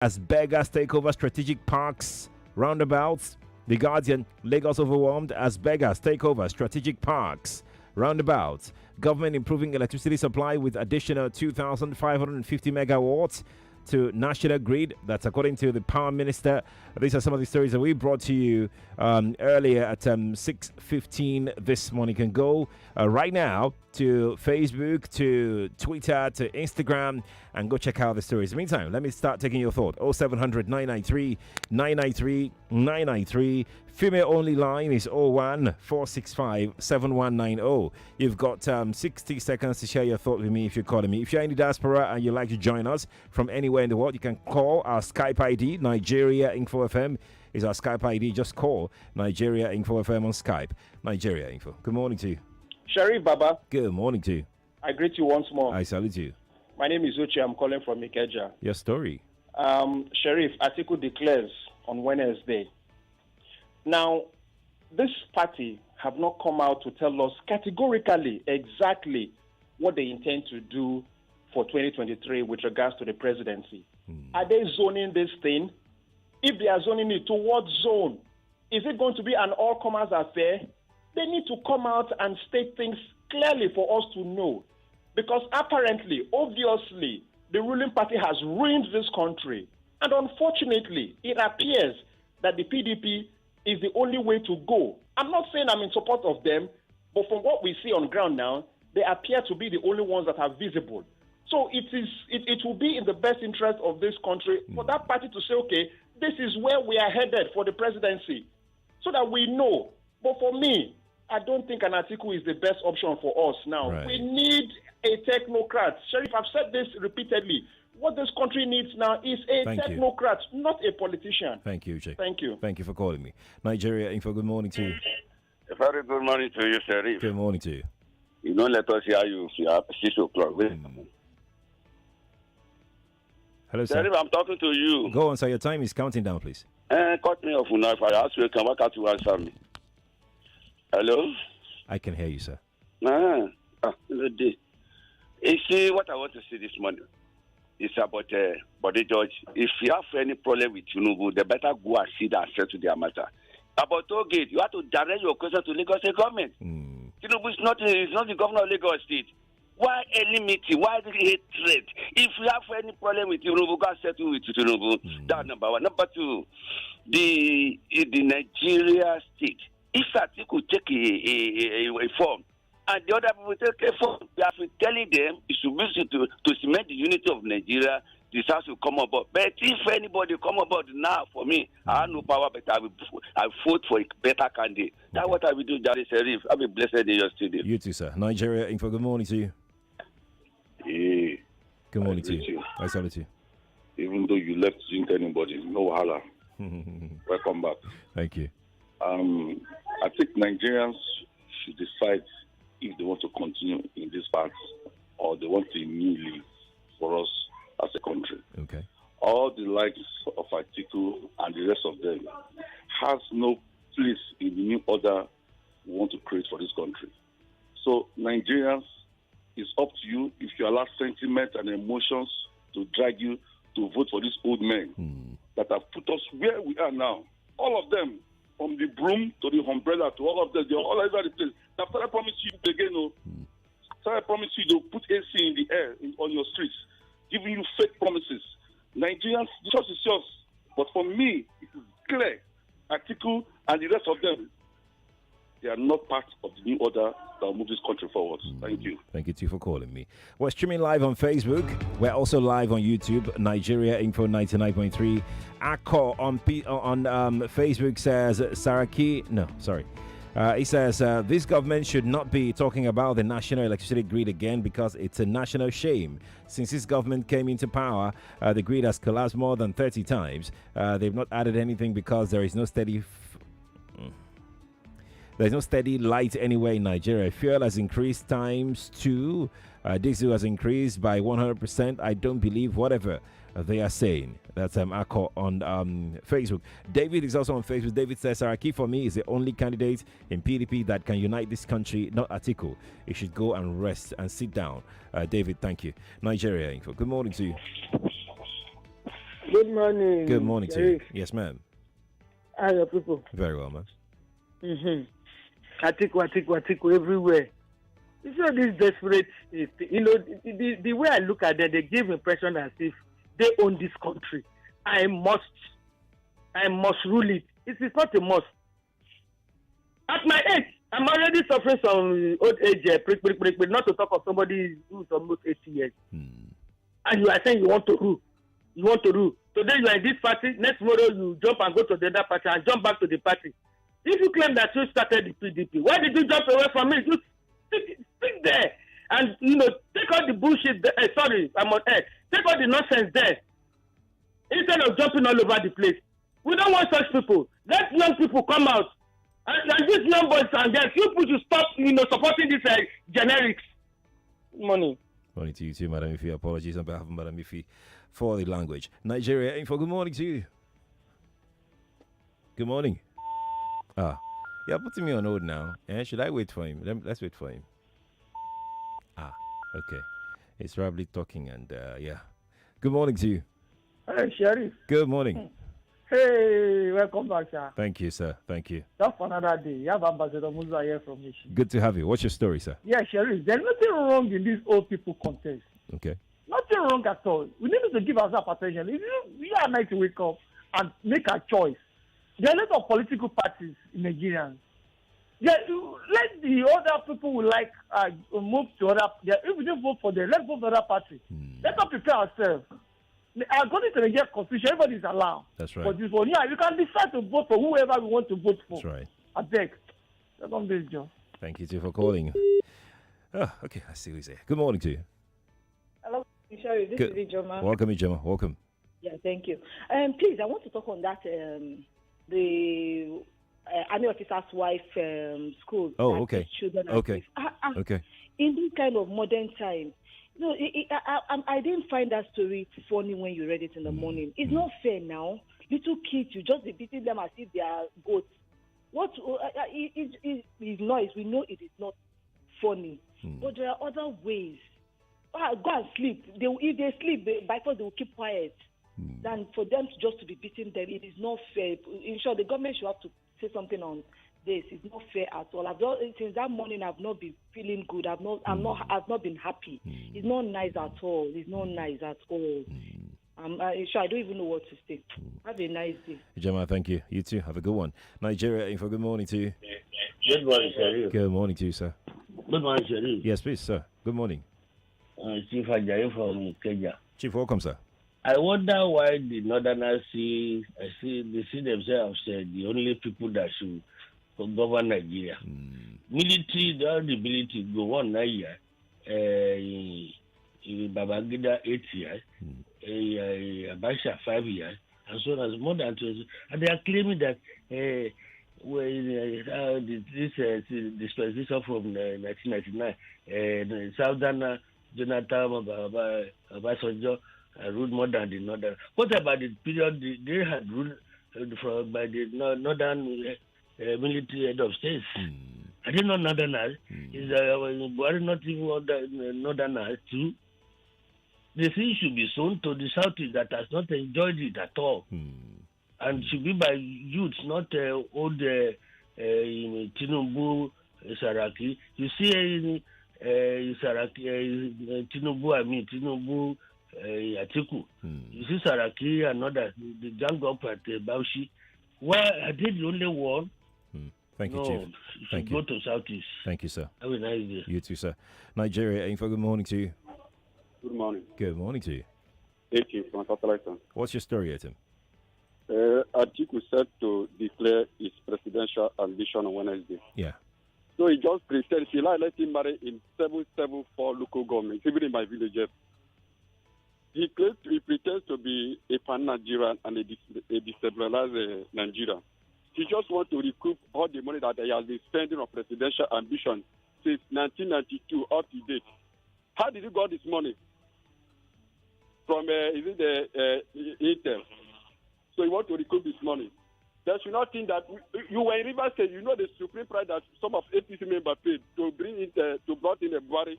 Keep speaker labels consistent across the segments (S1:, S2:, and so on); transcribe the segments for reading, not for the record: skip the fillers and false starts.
S1: as beggars take over strategic parks, roundabouts. The Guardian, Lagos overwhelmed as beggars take over strategic parks, roundabouts. Government improving electricity supply with additional 2,550 megawatts to national grid. That's according to the power minister. These are some of the stories that we brought to you earlier at 6:15 this morning. You can go right now to Facebook, to Twitter, to Instagram, and go check out the stories. In the meantime, let me start taking your thought. 0700 993 993 993. Female only line is 01 465 7190. You've got 60 seconds to share your thought with me if you're calling me. If you're in the diaspora and you'd like to join us from anywhere in the world, you can call our Skype ID. Nigeria Info FM is our Skype ID. Just call Nigeria Info FM on Skype. Nigeria Info. Good morning to you.
S2: Sharif Baba.
S1: Good morning to you.
S2: I greet you once more.
S1: I salute you.
S2: My name is Uche. I'm calling from Ikeja.
S1: Your story.
S2: Sharif, Atiku declares on Wednesday. Now, this party have not come out to tell us categorically exactly what they intend to do for 2023 with regards to the presidency. Are they zoning this thing? If they are zoning it, to what zone? Is it going to be an all-comers affair? They need to come out and state things clearly for us to know. Because apparently, obviously, the ruling party has ruined this country. And unfortunately, it appears that the PDP is the only way to go. I'm not saying I'm in support of them, but from what we see on ground now, they appear to be the only ones that are visible. So it will be in the best interest of this country for that party to say, okay, this is where we are headed for the presidency, so that we know. But for me, I don't think an Atiku is the best option for us now.
S1: Right.
S2: We need a technocrat. Sheriff, I've said this repeatedly. What this country needs now is a technocrat, not a politician.
S1: Thank you, Jay.
S2: Thank you.
S1: Thank you for calling me. Nigeria Info, good morning to you.
S3: A very good morning to you, Sharif.
S1: Good morning to you.
S3: You don't let us hear you at 6 o'clock.
S1: Hello, sir.
S3: Sharif, I'm talking to you.
S1: Go on, sir. Your time is counting down, please.
S3: Cut me off now. If I ask you, can work out to answer me. Hello?
S1: I can hear you, sir.
S3: You see, what I want to say this morning is about Body George. If you have any problem with Tinubu, they better go and see that and settle their matter. About Tollgate, you have to direct your question to Lagos State government. Tinubu is not the governor of Lagos State. Why enmity? Why the hatred? If you have any problem with Tinubu, go and settle with Tinubu. That's number one. Number two, the Nigeria state. If Atiku take a form, and the other people take a form, we have been telling them it should be to cement the unity of Nigeria. This has to come about. But if anybody come about now, for me, I have no power, but I will vote for a better candidate. That's what I will do, Jari Sharif. Have a blessed day, your studio.
S1: You too, sir. Nigeria Info, good morning to you.
S3: Yeah.
S1: Good morning to you. I salute you.
S3: Even though you left drink anybody, no wahala. Welcome back.
S1: Thank you.
S3: I think Nigerians should decide if they want to continue in this path or they want a new leave for us as a country.
S1: Okay.
S3: All the likes of Atiku and the rest of them has no place in the new order we want to create for this country. So Nigerians, it's up to you if you allow sentiment and emotions to drag you to vote for these old men that have put us where we are now. All of them, from the broom to the umbrella to all of them, they're all over the place. They've started promising you again, started promising you to put AC in the air on your streets, giving you fake promises. Nigerians, the choice is yours. But for me, it is clear. Atiku and the rest of them, they are not part of the new order that will move this country forward. Thank you.
S1: Thank you, too, for calling me. We're streaming live on Facebook. We're also live on YouTube. Nigeria Info 99.3. Akko on Facebook says, Saraki. No, sorry. He says, this government should not be talking about the national electricity grid again because it's a national shame. Since this government came into power, the grid has collapsed more than 30 times. They've not added anything because there is no steady... There's no steady light anywhere in Nigeria. Fuel has increased times 2. Diesel has increased by 100%. I don't believe whatever they are saying. That's Akko on Facebook. David is also on Facebook. David says, Saraki for me is the only candidate in PDP that can unite this country, not Atiku. He should go and rest and sit down. David, thank you. Nigeria Info. Good morning to you.
S4: Good morning.
S1: Good morning to you. Yes, ma'am.
S4: How are your people?
S1: Very well, ma'am.
S4: Atiku everywhere. You see this desperate, the way I look at them, they give impression as if they own this country. I must rule it. It is not a must. At my age, I'm already suffering some old age, not to talk of somebody who's almost 80 years. And you are saying you want to rule. You want to rule. Today you are in this party, next tomorrow you jump and go to the other party and jump back to the party. If you claim that you started the PDP, why did you jump away from it? You stick there and, take all the bullshit there. I'm on air. Take all the nonsense there. Instead of jumping all over the place. We don't want such people. Let young people come out. And these young boys and girls, you should stop, supporting these generics. Money.
S1: Morning to you too, Madam Ifi. Apologies on behalf of Madam Ifi for the language. Nigeria info. Good morning to you. Good morning. You're putting me on hold now. Should I wait for him? Let's wait for him. Okay. It's Rabli talking and Good morning to you.
S4: Hey, Sheriff.
S1: Good morning.
S4: Hey, welcome back, sir.
S1: Thank you, sir. Thank you.
S4: Just for another day. You have Ambassador Musa here from Michigan.
S1: Good to have you. What's your story, sir?
S4: Yeah, Sheriff. There's nothing wrong in this old people contest.
S1: Okay.
S4: Nothing wrong at all. We need to give ourselves attention. We are nice to wake up and make a choice. There are a lot of political parties in Nigeria. Let the other people who like move to other. If we don't vote for them, let's vote for other parties. Let's not prepare ourselves. According to the Nigerian Constitution, everybody is allowed.
S1: That's right.
S4: But this one, you can decide to vote for whoever we want to vote for.
S1: That's right.
S4: I beg. Welcome this job.
S1: Thank you too for calling. Okay, let's see who's here. Good morning to you.
S5: Hello, Sherry. This is Ijoma.
S1: Welcome, Ijoma. Welcome.
S5: Yeah, thank you. Please, I want to talk on that the army officer's wife school.
S1: Oh, okay.
S5: Children
S1: okay. Okay.
S5: In this kind of modern time, I didn't find that story funny when you read it in the morning. It's not fair now. Little kids, you just be beating them as if they are goats. What is noise? We know it is not funny, but there are other ways. Go and sleep. If they sleep, by force they will keep quiet. Than for them to be beating them, it is not fair. In short, the government should have to say something on this. It's not fair at all. Since that morning, I've not been feeling good. I've not been happy. It's not nice at all. It's not nice at all. I don't even know what to say. Have a nice day.
S1: Jamal, thank you. You too. Have a good one. Nigeria info. Good morning to you.
S6: Good morning, Sherry.
S1: Good morning to you, sir.
S6: Good morning, Sherry.
S1: Yes, please, sir. Good morning.
S6: Chief Ajayi from Kenya.
S1: Chief, welcome, sir.
S6: I wonder why the Northerners they see themselves as the only people that should govern Nigeria. Military, they have the ability to go on 9 years. Babangida 8 years. Abacha 5 years. And so on, more than 20. And they are claiming that this dispensation from 1999, Southern Jonathan Obasanjo ruled more than the Northern. What about the period they had ruled by the Northern military head of states? I didn't know Northerners. Is Buhari not even Northerners too? The thing should be sown to the Southeast that has not enjoyed it at all. And should be by youths, not old Tinubu, Saraki. You see Saraki, Tinubu, Atiku. You see Saraki and others, the gang up at Bauchi. Why are they the only one?
S1: Thank you, Chief. Thank you.
S6: Go to Southeast.
S1: Thank you, sir.
S6: Have a nice day.
S1: You too, sir. Nigeria info. Good morning to you.
S7: Good morning.
S1: Good morning to you.
S7: Atiku from Satellite.
S1: What's your story, Atim?
S7: Atiku said to declare his presidential ambition on Wednesday.
S1: Yeah.
S7: So he just pretends. He let him marry in 774 local governments, even in my village. He pretends to be a pan-Nigerian and a destabilized Nigeria. He just wants to recoup all the money that he has been spending on presidential ambition since 1992 up to date. How did he got this money? From Intel. So he wants to recoup this money. There should not think that you were in Rivers State. You know the supreme price that some of APC members paid to bring in to brought in a Buhari.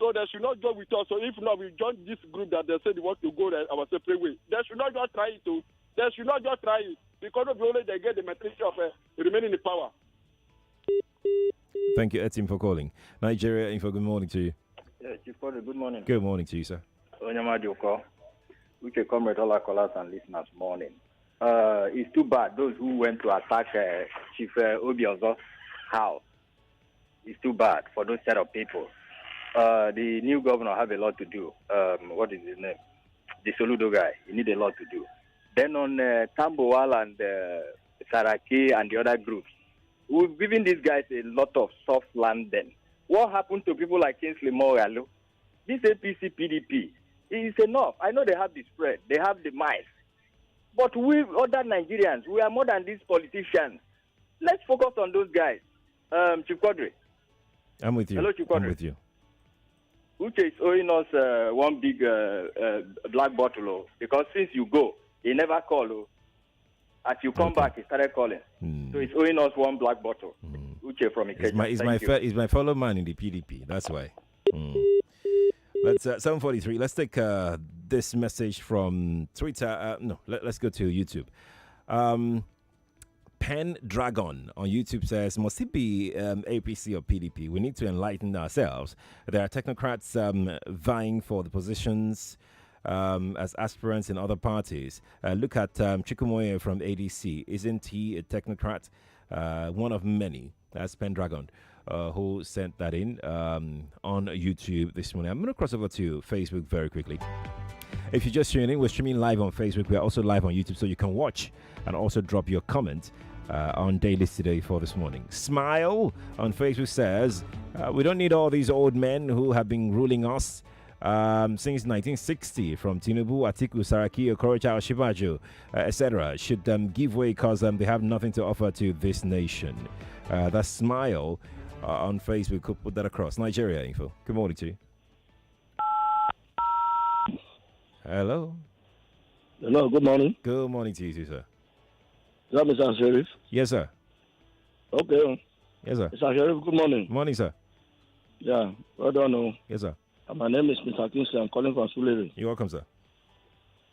S7: So they should not join with us. So if not, we join this group that they say they want to go our separate way. They should not just try it. They should not just try it. Because of the only they get the mentality of remaining in power.
S1: Thank you, Etim, for calling. Nigeria Info, good morning to you.
S8: Yeah, Chief Cody, good morning.
S1: Good morning to you, sir.
S8: Onyamadioko, we can comrade all our callers and listeners morning. It's too bad those who went to attack Chief Obiozo's house. It's too bad for those set of people. The new governor have a lot to do. What is his name? The Soludo guy. He need a lot to do. Then on Tambowal and Saraki and the other groups, we've given these guys a lot of soft land then. What happened to people like Kingsley Moghalu? This APC, PDP, is enough. I know they have the spread. They have the mice. But we, other Nigerians, we are more than these politicians. Let's focus on those guys. Chief Quadri.
S1: I'm with you.
S8: Hello, Chief Quadri.
S1: I'm with you.
S8: Uche is owing us one big black bottle, because since you go, he never call. As you come back, he started calling. So he's owing us one black bottle. Uche from Ikeja.
S1: He's my fellow man in the PDP. That's why. Let's 7:43. Let's take this message from Twitter. Let's go to YouTube. Pen Dragon on YouTube says, must it be APC or PDP? We need to enlighten ourselves. There are technocrats vying for the positions as aspirants in other parties. Look at Chikumoye from ADC. Isn't he a technocrat? One of many. That's Pendragon, who sent that in on YouTube this morning. I'm going to cross over to Facebook very quickly. If you're just tuning in, we're streaming live on Facebook. We're also live on YouTube, so you can watch and also drop your comment on Dailies Today for this morning. Smile on Facebook says, we don't need all these old men who have been ruling us since 1960, from Tinubu, Atiku, Saraki, Okorocha, Shibajo, etc. should give way because they have nothing to offer to this nation. That Smile on Facebook could put that across. Nigeria Info. Good morning to you. Hello.
S6: Hello, good morning.
S1: Good morning to you too, sir.
S6: Is that Mr. Sheriff?
S1: Yes, sir.
S6: Okay.
S1: Yes, sir.
S6: Mr. Sheriff, good morning.
S1: Morning, sir.
S6: Yeah, well done.
S1: Yes, sir.
S6: My name is Mr. Kingsley. I'm calling from Sulere.
S1: You're welcome, sir.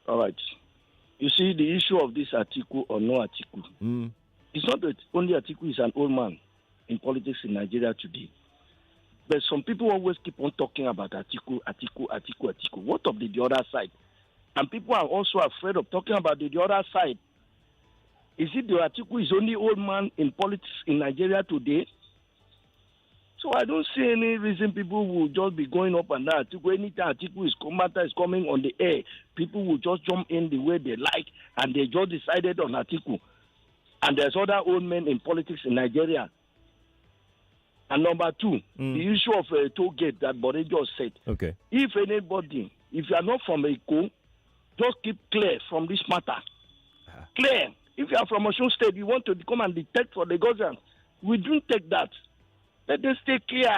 S6: All right. You see, the issue of this Atiku or no Atiku, it's not that only Atiku is an old man in politics in Nigeria today. But some people always keep on talking about Atiku. What of the other side? And people are also afraid of talking about the other side. Is it the Atiku is only old man in politics in Nigeria today? So I don't see any reason people will just be going up and down. Atiku, anytime Atiku is coming on the air, people will just jump in the way they like, and they just decided on Atiku. And there's other old men in politics in Nigeria. And number two, the issue of a toll gate that Buhari just said.
S1: Okay.
S6: If anybody, if you are not from Eko, just keep clear from this matter. Clear. If you are from Osun State, you want to come and detect for the government. We don't take that. Let us stay clear.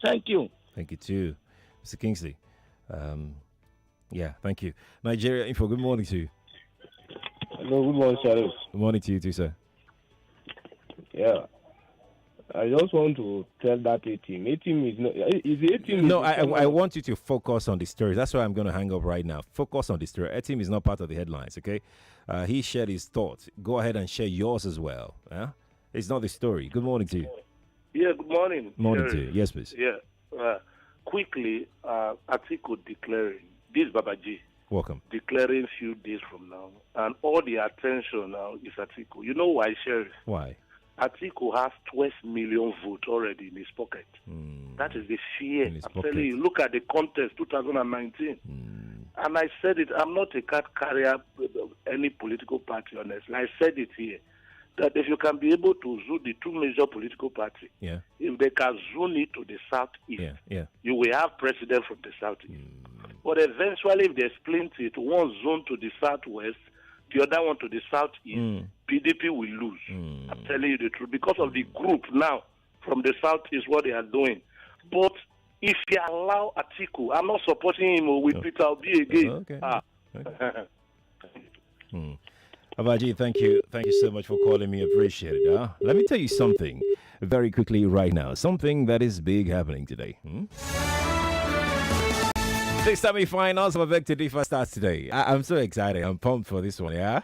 S6: Thank you.
S1: Thank you too, Mr. Kingsley. Yeah, thank you. Nigeria Info, good morning to you.
S9: Hello, good morning, Sheriff.
S1: Good morning to you too, sir.
S9: Yeah. I just want to tell that A-team. A-team is not... Is the A-team...
S1: No, I want you to focus on the story. That's why I'm going to hang up right now. Focus on the story. A-team is not part of the headlines, okay? He shared his thoughts. Go ahead and share yours as well. Yeah? It's not the story. Good morning to you.
S10: Yeah, good morning.
S1: Morning to you. Yes, please.
S10: Yeah. Quickly, Atiku declaring, this Babaji,
S1: welcome,
S10: declaring few days from now, and all the attention now is Atiku. You know why, Sheriff?
S1: Why?
S10: Atiku has 12 million votes already in his pocket. That is the fear. I'm telling you, look at the contest 2019. And I said it, I'm not a card carrier of any political party, honestly. I said it here, that if you can be able to zoom the two major political parties, if they can zoom it to the southeast, you will have president from the southeast. But eventually, if they split it, one zone to the southwest, the other one to the southeast, PDP will lose. I'm telling you the truth. Because of the group now from the southeast, what they are doing. But if you allow Atiku, I'm not supporting him with Peter Obi again.
S1: Abaji, thank you. Thank you so much for calling me. Appreciate it. Let me tell you something very quickly right now. Something that is big happening today. The semi-finals of Beg to Differ starts today. I'm so excited. I'm pumped for this one, yeah?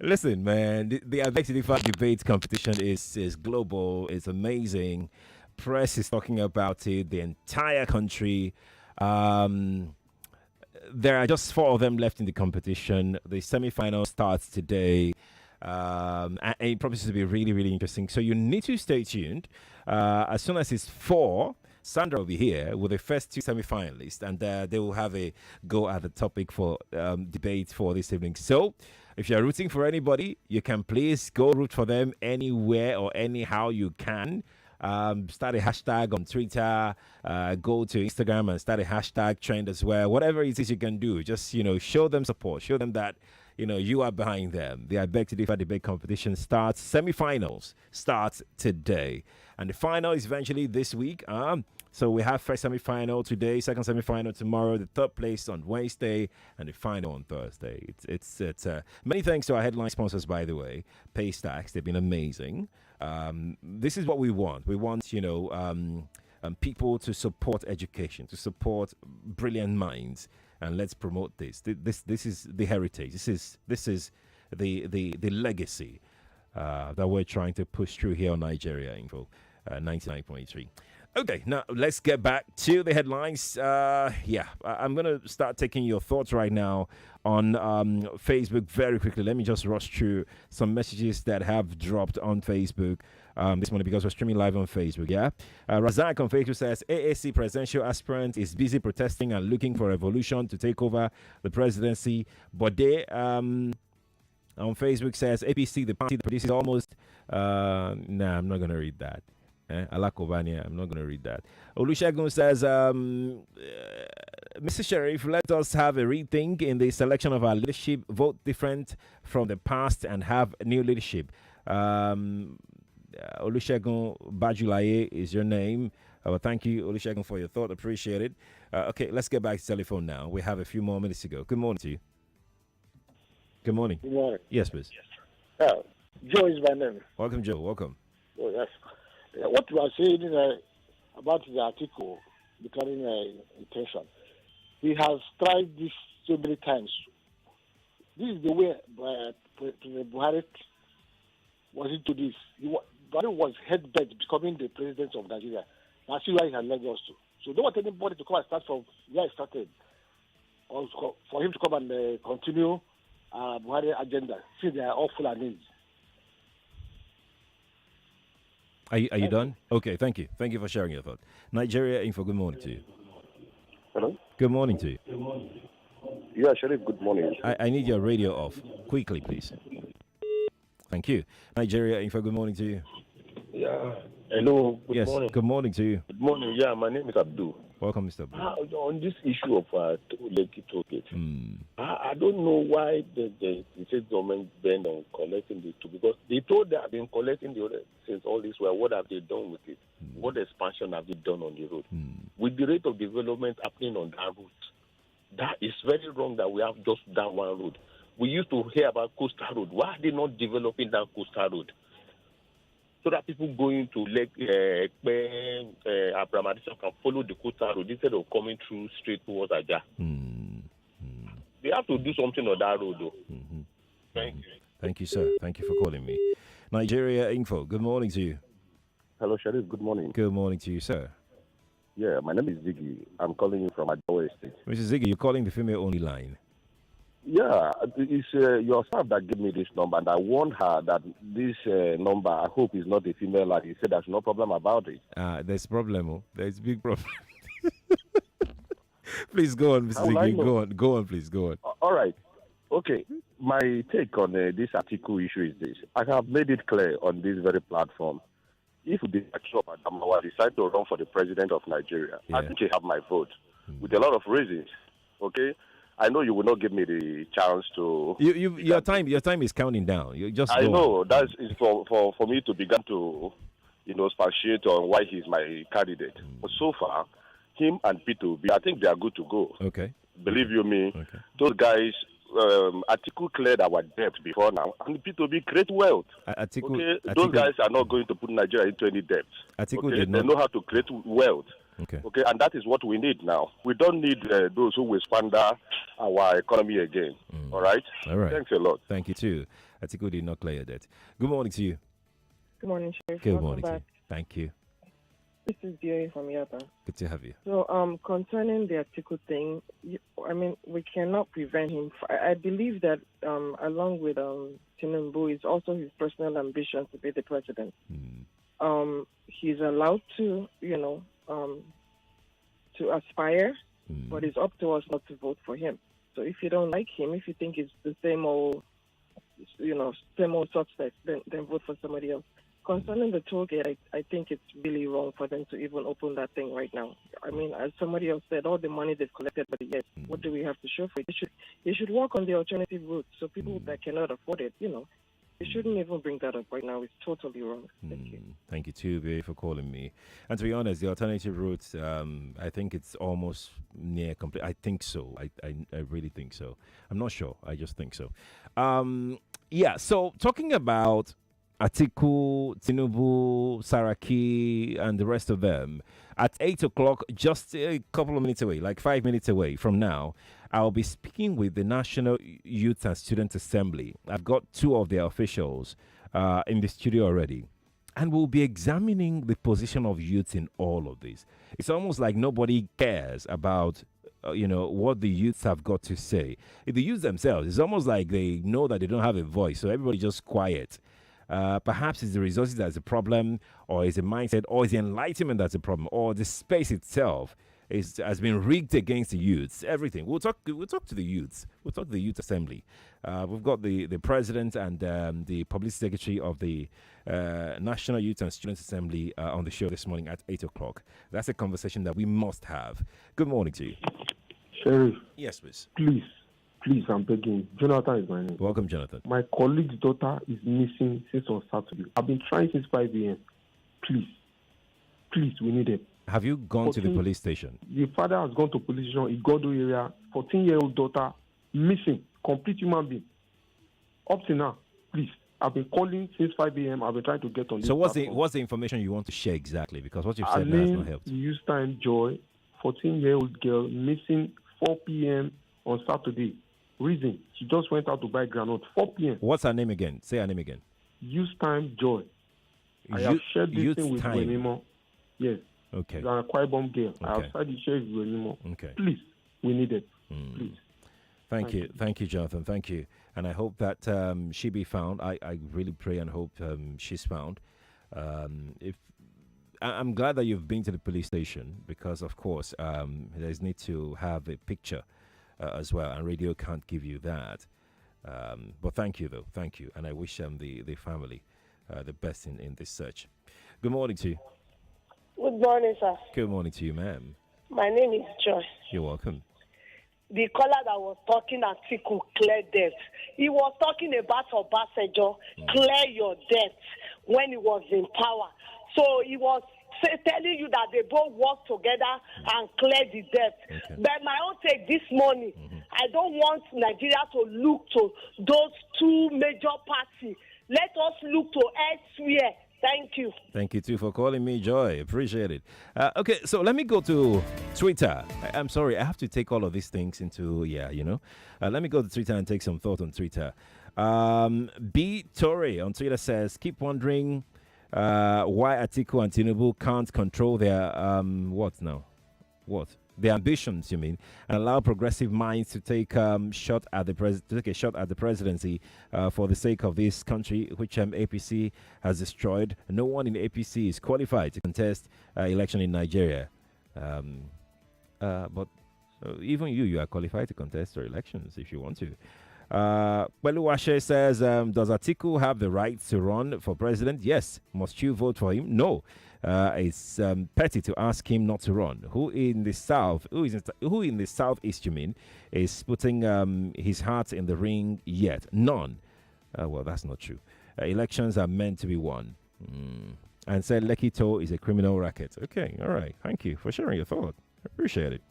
S1: Listen, man, the Beg to Differ debate competition is global. It's amazing. Press is talking about it. The entire country. There are just 4 of them left in the competition. The semi-final starts today. And it promises to be really, really interesting. So you need to stay tuned. As soon as it's 4, Sandra will be here with the first 2 semi-finalists, and they will have a go at the topic for debate for this evening. So if you're rooting for anybody, you can please go root for them anywhere or anyhow you can. Start a hashtag on Twitter, go to Instagram and start a hashtag trend as well. Whatever it is you can do, just, show them support, show them that, you are behind them. The I Beg to Differ debate competition starts, semi-finals starts today. And the final is eventually this week. So we have first semi-final today, second semi-final tomorrow, the third place on Wednesday, and the final on Thursday. It's many thanks to our headline sponsors, by the way, Paystacks. They've been amazing. This is what we want. We want, people to support education, to support brilliant minds, and let's promote this. This is the heritage. This is the legacy that we're trying to push through here on Nigeria Info 99.3. Okay, now let's get back to the headlines. I'm going to start taking your thoughts right now on Facebook very quickly. Let me just rush through some messages that have dropped on Facebook this morning because we're streaming live on Facebook, yeah? Razak on Facebook says, AAC presidential aspirant is busy protesting and looking for revolution to take over the presidency. Bode on Facebook says, APC, the party that produces almost... I'm not going to read that. Alakobania, I'm not going to read that. Olusegun says, Mr. Sheriff, let us have a rethink in the selection of our leadership, vote different from the past and have new leadership. Olusegun Bajulaye is your name. Thank you, Olusegun, for your thought. Appreciate it. Okay, let's get back to telephone now. We have a few more minutes to go. Good morning to you. Good morning.
S11: Good morning.
S1: Yes, please.
S11: Joe is my name.
S1: Welcome, Joe. Welcome.
S11: Oh, yes. What you are saying about the Atiku declaring intention, he has tried this so many times. This is the way President Buhari was into this. Buhari was headbent becoming the president of Nigeria. That's why he has led us to. So don't want anybody to come and start from where he started, or for him to come and continue Buhari agenda, since they are all full of needs.
S1: Are you done? Okay, thank you. Thank you for sharing your thought. Nigeria Info, good morning to you.
S12: Hello?
S1: Good morning to you.
S12: Yeah, Sheriff, good morning.
S1: I need your radio off. Quickly, please. Thank you. Nigeria Info, good morning to you.
S12: Yeah. Hello, good morning.
S1: Good morning to you.
S12: Good morning. Yeah, my name is Abdul.
S1: Welcome, Mr. Abdul.
S12: On this issue of Lekki toll gate, I don't know why the state government banned on collecting the two, because they told they have been collecting the other since all this while. What have they done with it? What expansion have they done on the road? With the rate of development happening on that route, that is very wrong that we have just that one road. We used to hear about coastal road. Why are they not developing that coastal road? So that people going to Lake Abramadisha can follow the coastal road instead of coming through straight towards Aja. They have to do something on that road, though. Thank you.
S1: Thank you, sir. Thank you for calling me. Nigeria Info, good morning to you.
S12: Hello, Sheriff. Good morning.
S1: Good morning to you, sir.
S12: Yeah, my name is Ziggy. I'm calling you from Ajawa Estate.
S1: Mr. Ziggy, you're calling the female-only line.
S12: Yeah, it's your staff that gave me this number, and I warned her that this number, I hope, is not a female line. He said there's no problem about it.
S1: There's a problem. Oh. There's a big problem. Please go on, Mr. Ziggy. Go on, please. Go on.
S12: All right. Okay. My take on this Atiku issue is this. I have made it clear on this very platform. If the Atiku of Adamawa decide to run for the president of Nigeria, I think you have my vote with a lot of reasons. Okay? I know you will not give me the chance to.
S1: Your time is counting down. You just.
S12: I know that is for me to begin to, expatiate on why he's my candidate. But so far, him and P2B, I think they are good to go.
S1: Okay.
S12: Believe you me, those guys. Atiku cleared our debt before now, and P2B create wealth. Those guys are not going to put Nigeria into any debt.
S1: Atiku
S12: did not. They know how to create wealth. Okay, and that is what we need now. We don't need those who will squander our economy again. All right?
S1: All right.
S12: Thanks a lot.
S1: Thank you, too. Atiku did not clear that. Good morning to you.
S13: Good morning, Sheriff.
S1: Good morning to you. Thank you.
S13: This is Dioye from Yaba.
S1: Good to have you.
S13: So, concerning the Atiku thing, we cannot prevent him. I believe that, along with Tinubu, is also his personal ambition to be the president. He's allowed to, to aspire, but it's up to us not to vote for him. So, if you don't like him, if you think it's the same old suspect, then vote for somebody else. Concerning the toll gate, I think it's really wrong for them to even open that thing right now. I mean, as somebody else said, all the money they've collected for the years, what do we have to show for it? They should work on the alternative route. So people that cannot afford it, they shouldn't even bring that up right now. It's totally wrong. Thank you.
S1: Thank you, too, for calling me. And to be honest, the alternative route, I think it's almost near complete. I think so. I really think so. I'm not sure. I just think so. So talking about Atiku, Tinubu, Saraki, and the rest of them, at 8 o'clock, just a couple of minutes away, like 5 minutes away from now, I'll be speaking with the National Youth and Student Assembly. I've got two of their officials in the studio already, and we'll be examining the position of youth in all of this. It's almost like nobody cares about what the youths have got to say. The youths themselves, it's almost like they know that they don't have a voice, so everybody just quiet. Perhaps it's the resources that's a problem, or it's a mindset, or it's the enlightenment that's a problem, or the space itself has been rigged against the youths. Everything. We'll talk to the youths. We'll talk to the Youth Assembly. We've got the president and the publicity secretary of the National Youth and Students Assembly on the show this morning at 8 o'clock. That's a conversation that we must have. Good morning to you.
S9: Sheriff.
S1: Yes, please.
S9: Please, I'm begging. Jonathan is my name.
S1: Welcome, Jonathan.
S9: My colleague's daughter is missing since on Saturday. I've been trying since 5 a.m. Please, we need it.
S1: Have you gone to the police station?
S9: The father has gone to police station, Igodo area, 14-year-old daughter, missing, complete human being. Up to now, please. I've been calling since 5 a.m. I've been trying to get on this.
S1: So what's the information you want to share exactly? Because what you've said has not helped.
S9: Use time Joy, 14-year-old girl, missing 4 p.m. on Saturday. Reason, she just went out to buy granite. 4 p.m.
S1: What's her name again? Say her name again.
S9: Use time Joy. I have shared this thing with Wenimo. Yes.
S1: Okay.
S9: She's an Akwa girl.
S1: Okay.
S9: I have tried to share it with Wenimo.
S1: Okay.
S9: Please, we need it. Please.
S1: Thank you, Jonathan. Thank you. And I hope that she be found. I really pray and hope she's found. I'm glad that you've been to the police station because, of course, there's need to have a picture as well, and radio can't give you that. But thank you, though. Thank you. And I wish the family the best in this search. Good morning to you.
S14: Good morning, sir.
S1: Good morning to you, ma'am.
S14: My name is Joy.
S1: You're welcome.
S14: The caller that was talking at Atiku, clear debt. He was talking about Obasanjo, clear your debt when he was in power. So he was telling you that they both work together and clear the debt. Okay. But my own take this morning, I don't want Nigeria to look to those two major parties. Let us look to elsewhere. Thank you.
S1: Thank you, too, for calling me, Joy. Appreciate it. Okay, so let me go to Twitter. I'm sorry, I have to take all of these things into, let me go to Twitter and take some thought on Twitter. B. Torre on Twitter says, keep wondering why Atiku and Tinubu can't control their, their ambitions, you mean, and allow progressive minds to take a shot at the presidency for the sake of this country, which APC has destroyed. No one in APC is qualified to contest election in Nigeria. But even you are qualified to contest your elections if you want to. Beluwashe says, does Atiku have the right to run for president? Yes. Must you vote for him? No. It's petty to ask him not to run. Who in the southeast, you mean, is putting his heart in the ring yet? None. Well, that's not true. Elections are meant to be won. And said Lekito is a criminal racket. Okay, all right. Thank you for sharing your thought. I appreciate it.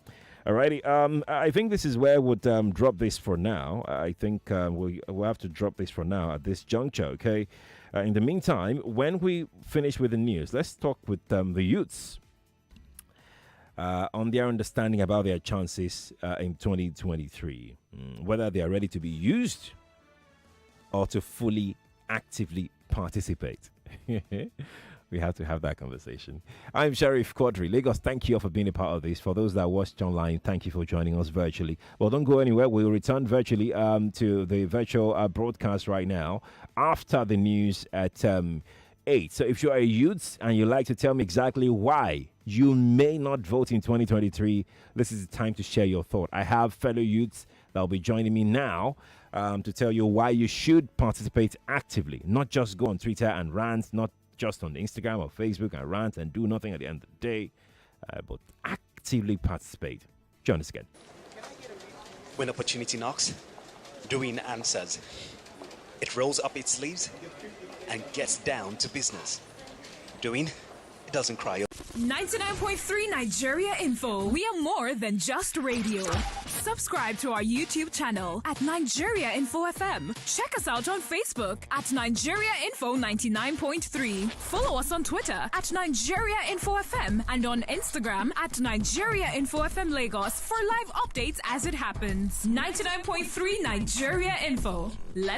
S1: Alrighty, I think this is where we'll drop this for now. I think we'll have to drop this for now at this juncture, okay? In the meantime, when we finish with the news, let's talk with the youths. on their understanding about their chances in 2023, whether they are ready to be used or to fully, actively participate. We have to have that conversation. I'm Sheriff Quadri. Lagos, thank you all for being a part of this. For those that watched online, thank you for joining us virtually. Well, don't go anywhere. We'll return virtually to the virtual broadcast right now after the news at 8. So if you're a youth and you'd like to tell me exactly why you may not vote in 2023, this is the time to share your thought. I have fellow youths that will be joining me now to tell you why you should participate actively, not just go on Twitter and rant, not just on Instagram or Facebook and rant and do nothing at the end of the day, but actively participate. Join us again.
S15: When opportunity knocks, Doreen answers. It rolls up its sleeves and gets down to business. Doreen, it doesn't cry.
S16: 99.3 Nigeria Info. We are more than just radio. Subscribe to our YouTube channel at Nigeria Info FM. Check us out on Facebook at Nigeria Info 99.3. Follow us on Twitter at Nigeria Info FM and on Instagram at Nigeria Info FM Lagos for live updates as it happens. 99.3 Nigeria Info. Let's